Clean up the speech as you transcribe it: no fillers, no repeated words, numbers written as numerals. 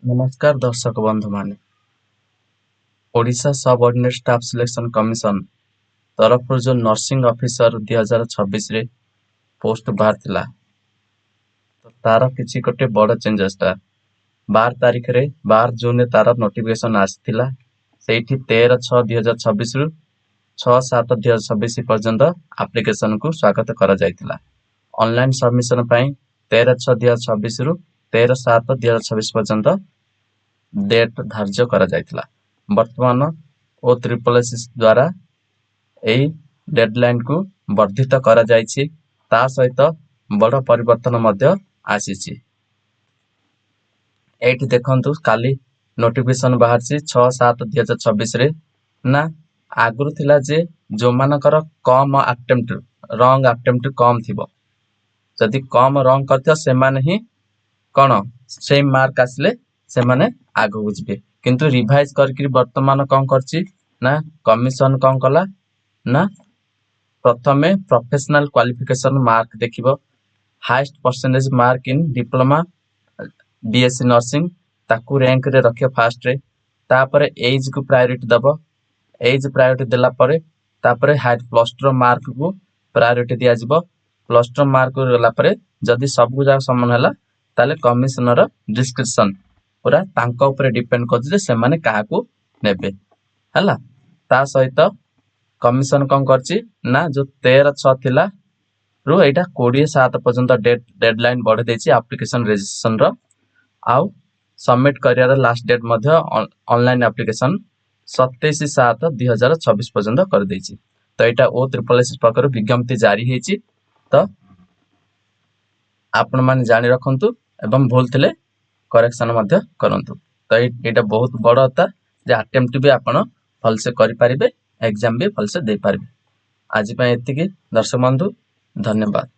नमस्कार दर्शक बंधु माने Odisha subordinate staff selection commission तरफ जो नर्सिंग ऑफिसर 2026 रे पोस्ट बाहर थिला तो तार किछि गोटे बड़ चेंजेस ता 12 तारिख रे 12 जून रे तार नोटिफिकेशन आसिथिला सेठी 13/6/2026 रु 6/7/2026 पर्यंत एप्लीकेशन को स्वागत करा जायतिला। ऑनलाइन सबमिशन पई 13/6/2026 रु 13/7/2026 पर्यंत डेट धार्य करा जायतिला। वर्तमान ओ ट्रिपल एस द्वारा एई डेडलाइन को वर्धित करा जायछि। ता सहित बड़ परिवर्तन मध्य आसीछि। एठी देखंतु काली नोटिफिकेशन बाहरछि 6/7/2026 रे ना आगुरु थिला जे जो मानकर कम अटेम्प्ट रॉन्ग अटेम्प्ट कम थिबो जदि कम रॉन्ग करथियो से माने ही कोन सेम मार्क आसले से माने आगु बुझबे किंतु रिवाइज करके वर्तमान कोन करछि ना कमिशन कोन कला ना प्रथमे प्रोफेशनल क्वालिफिकेशन मार्क देखिबो highest percentage mark in diploma BSc nursing ताकू रैंक रे रखियो फास्ट रे तापरे एज को प्रायोरिटी दबो एज प्रायोरिटी देला परे तापरे हाई प्लस 2 मार्क को प्रायोरिटी दिया जिवो प्लस 2 मार्क गला परे जदि सब जा समान हला ताले कमिशनर डिस्क्रिप्शन पूरा तांका ऊपर डिपेंड कर जे से माने काहा को नेबे हला। ता सहित कमिशन कोन करछि ना जो 13/6 थिला रु एटा 20/7 पर्यंत डेडलाइन बढ़े देछि एप्लीकेशन रजिस्ट्रेशन रो आउ सबमिट करियर लास्ट डेट मध्य ऑनलाइन एप्लीकेशन 27/7/2026 पर्यंत कर देछि। तो एटा ओ ट्रिपल एस प्रकार विज्ञप्ति जारी हेछि। तो आपण माने जानि रखंतु एवं भूल थिले करेक्शन मध्य करंतु। तो एटा बहुत बड़ होता जे अटेम्प्ट भी आपण फल से करि परिबे एग्जाम भी फल से दे परिबे। आज पय एतिकी दर्शक बंधु धन्यवाद।